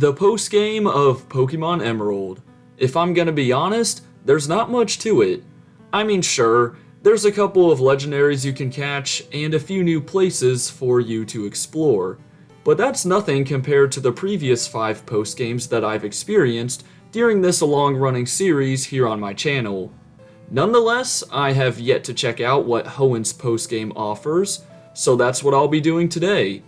The post-game of Pokemon Emerald. If I'm gonna be honest, there's not much to it. I mean, sure, there's a couple of legendaries you can catch and a few new places for you to explore, but that's nothing compared to the previous 5 post-games that I've experienced during this long-running series here on my channel. Nonetheless, I have yet to check out what Hoenn's post-game offers, so that's what I'll be doing today.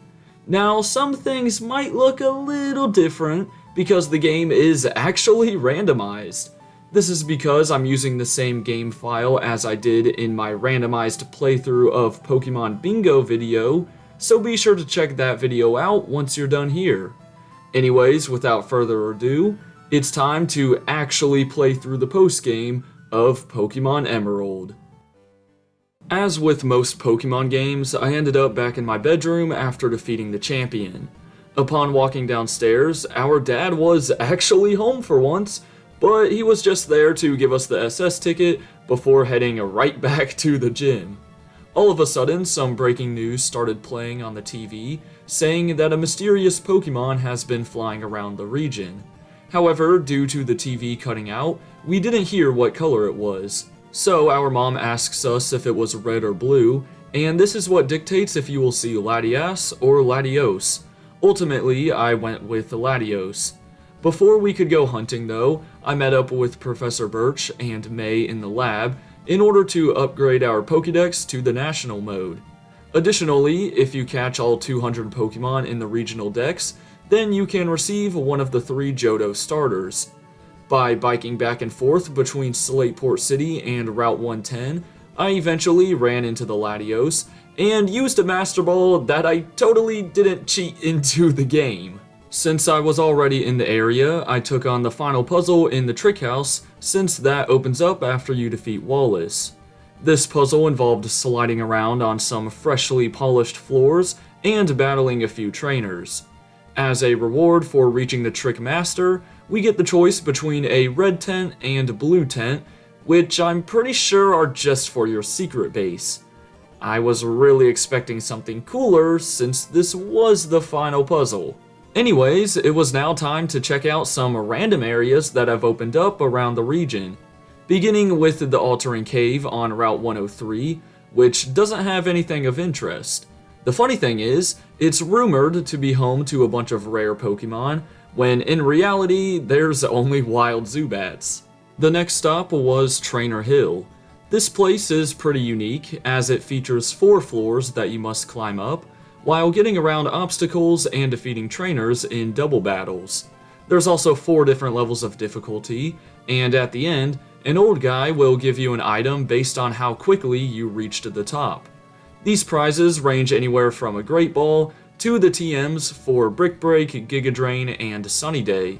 Now, some things might look a little different because the game is actually randomized. This is because I'm using the same game file as I did in my randomized playthrough of Pokemon Bingo video, so be sure to check that video out once you're done here. Anyways, without further ado, it's time to actually play through the post-game of Pokemon Emerald. As with most Pokemon games, I ended up back in my bedroom after defeating the champion. Upon walking downstairs, our dad was actually home for once, but he was just there to give us the SS ticket before heading right back to the gym. All of a sudden, some breaking news started playing on the TV, saying that a mysterious Pokemon has been flying around the region. However, due to the TV cutting out, we didn't hear what color it was. So our mom asks us if it was red or blue, and this is what dictates if you will see Latias or Latios. Ultimately, I went with Latios. Before we could go hunting though, I met up with Professor Birch and May in the lab in order to upgrade our Pokédex to the National mode. Additionally, if you catch all 200 Pokemon in the regional dex, then you can receive one of the 3 Johto starters. By biking back and forth between Slateport City and Route 110, I eventually ran into the Latios and used a Master Ball that I totally didn't cheat into the game. Since I was already in the area, I took on the final puzzle in the Trick House since that opens up after you defeat Wallace. This puzzle involved sliding around on some freshly polished floors and battling a few trainers. As a reward for reaching the Trick Master, we get the choice between a red tent and blue tent, which I'm pretty sure are just for your secret base. I was really expecting something cooler since this was the final puzzle. Anyways, it was now time to check out some random areas that have opened up around the region, beginning with the Altering Cave on Route 103, which doesn't have anything of interest. The funny thing is, it's rumored to be home to a bunch of rare Pokemon, when in reality, there's only wild Zubats. The next stop was Trainer Hill. This place is pretty unique, as it features 4 floors that you must climb up, while getting around obstacles and defeating trainers in double battles. There's also 4 different levels of difficulty, and at the end, an old guy will give you an item based on how quickly you reached the top. These prizes range anywhere from a Great Ball to the TMs for Brick Break, Giga Drain, and Sunny Day.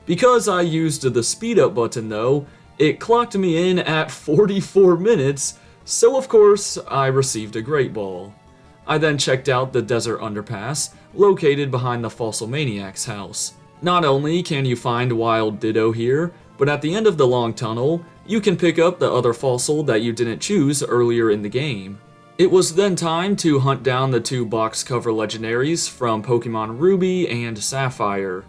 Because I used the speed up button though, it clocked me in at 44 minutes, so of course I received a Great Ball. I then checked out the Desert Underpass, located behind the Fossil Maniac's house. Not only can you find Wild Ditto here, but at the end of the long tunnel, you can pick up the other fossil that you didn't choose earlier in the game. It was then time to hunt down the 2 box cover legendaries from Pokemon Ruby and Sapphire.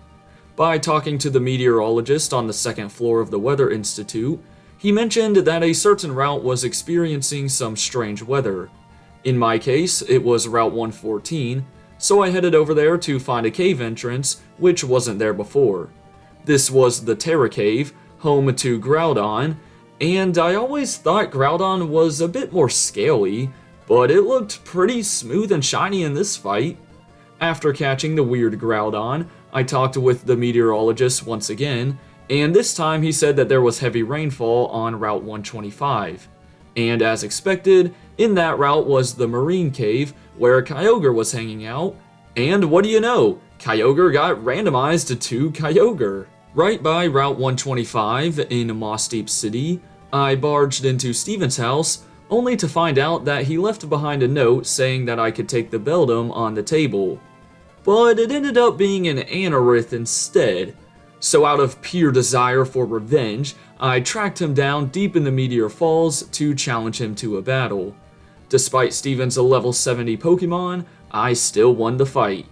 By talking to the meteorologist on the 2nd floor of the Weather Institute, he mentioned that a certain route was experiencing some strange weather. In my case, it was Route 114, so I headed over there to find a cave entrance, which wasn't there before. This was the Terra Cave, home to Groudon, and I always thought Groudon was a bit more scaly, but it looked pretty smooth and shiny in this fight. After catching the weird Groudon, I talked with the meteorologist once again, and this time he said that there was heavy rainfall on Route 125. And as expected, in that route was the Marine Cave, where Kyogre was hanging out, and what do you know, Kyogre got randomized to Kyogre. Right by Route 125 in Mossdeep City, I barged into Steven's house, only to find out that he left behind a note saying that I could take the Beldum on the table. But it ended up being an Anorith instead, so out of pure desire for revenge, I tracked him down deep in the Meteor Falls to challenge him to a battle. Despite Steven's level 70 Pokemon, I still won the fight.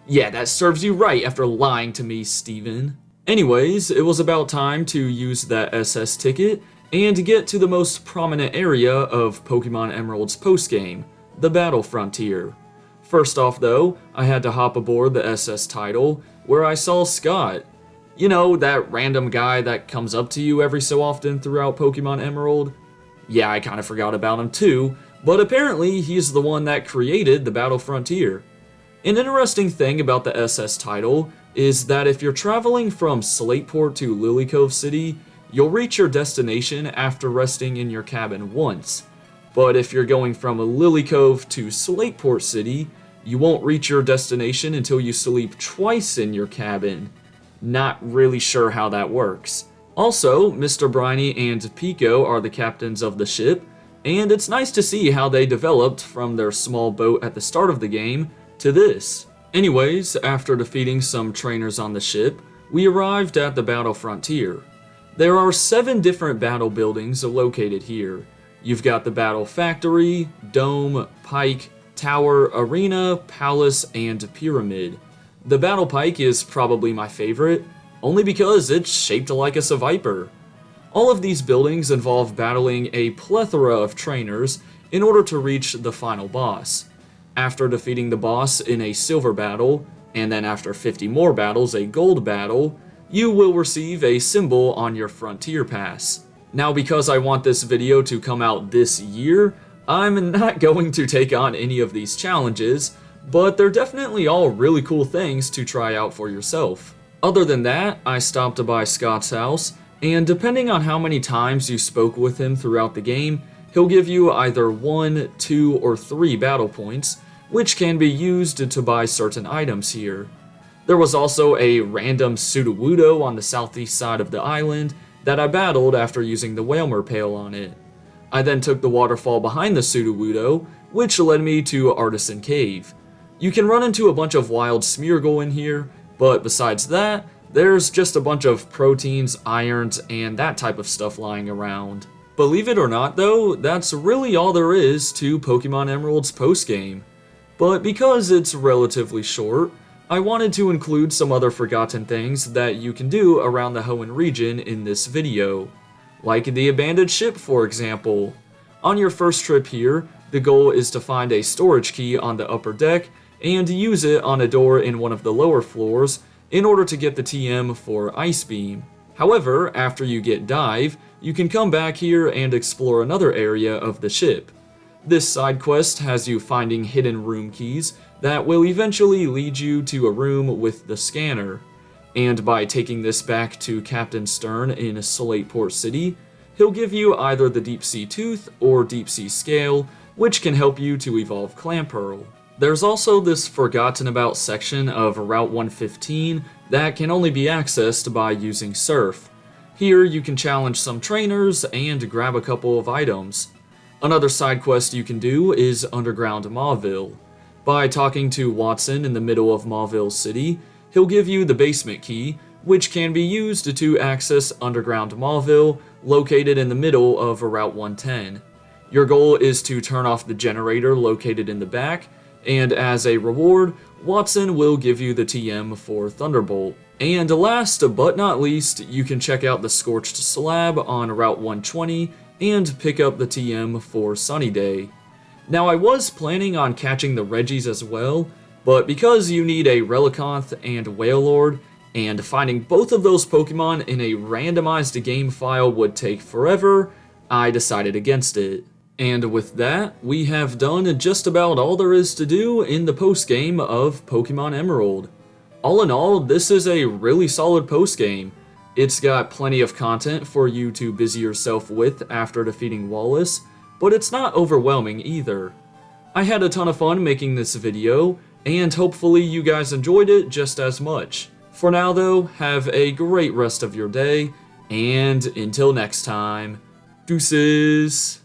Yeah, that serves you right after lying to me, Steven. Anyways, it was about time to use that SS ticket and get to the most prominent area of Pokemon Emerald's postgame, the Battle Frontier. First off though, I had to hop aboard the SS Tidal, where I saw Scott. You know, that random guy that comes up to you every so often throughout Pokemon Emerald? Yeah, I kinda forgot about him too, but apparently he's the one that created the Battle Frontier. An interesting thing about the SS Tidal is that if you're traveling from Slateport to Lilycove City, you'll reach your destination after resting in your cabin once. But if you're going from Lilycove to Slateport City, you won't reach your destination until you sleep twice in your cabin. Not really sure how that works. Also, Mr. Briny and Pico are the captains of the ship, and it's nice to see how they developed from their small boat at the start of the game to this. Anyways, after defeating some trainers on the ship, we arrived at the Battle Frontier. There are 7 different battle buildings located here. You've got the Battle Factory, Dome, Pike, Tower, Arena, Palace, and Pyramid. The Battle Pike is probably my favorite, only because it's shaped like a Seviper. All of these buildings involve battling a plethora of trainers in order to reach the final boss. After defeating the boss in a silver battle, and then after 50 more battles a gold battle, you will receive a symbol on your Frontier Pass. Now because I want this video to come out this year, I'm not going to take on any of these challenges, but they're definitely all really cool things to try out for yourself. Other than that, I stopped by Scott's house, and depending on how many times you spoke with him throughout the game, he'll give you either 1, 2, or 3 battle points, which can be used to buy certain items here. There was also a random Sudowoodo on the southeast side of the island that I battled after using the Whalmer Pail on it. I then took the waterfall behind the Sudowoodo, which led me to Artisan Cave. You can run into a bunch of wild Smeargle in here, but besides that, there's just a bunch of proteins, irons, and that type of stuff lying around. Believe it or not though, that's really all there is to Pokemon Emerald's postgame. But because it's relatively short, I wanted to include some other forgotten things that you can do around the Hoenn region in this video. Like the abandoned ship, for example. On your first trip here, the goal is to find a storage key on the upper deck and use it on a door in one of the lower floors in order to get the TM for Ice Beam. However, after you get Dive, you can come back here and explore another area of the ship. This side quest has you finding hidden room keys that will eventually lead you to a room with the scanner. And by taking this back to Captain Stern in Slateport City, he'll give you either the Deep Sea Tooth or Deep Sea Scale, which can help you to evolve Clamperl. There's also this forgotten about section of Route 115 that can only be accessed by using Surf. Here you can challenge some trainers and grab a couple of items. Another side quest you can do is Underground Mauville. By talking to Watson in the middle of Mauville City, he'll give you the basement key, which can be used to access Underground Mauville, located in the middle of Route 110. Your goal is to turn off the generator located in the back, and as a reward, Watson will give you the TM for Thunderbolt. And last but not least, you can check out the Scorched Slab on Route 120 and pick up the TM for Sunny Day. Now I was planning on catching the Regis as well, but because you need a Relicanth and Wailord, and finding both of those Pokemon in a randomized game file would take forever, I decided against it. And with that, we have done just about all there is to do in the postgame of Pokemon Emerald. All in all, this is a really solid postgame. It's got plenty of content for you to busy yourself with after defeating Wallace, but it's not overwhelming either. I had a ton of fun making this video, and hopefully you guys enjoyed it just as much. For now though, have a great rest of your day, and until next time, deuces!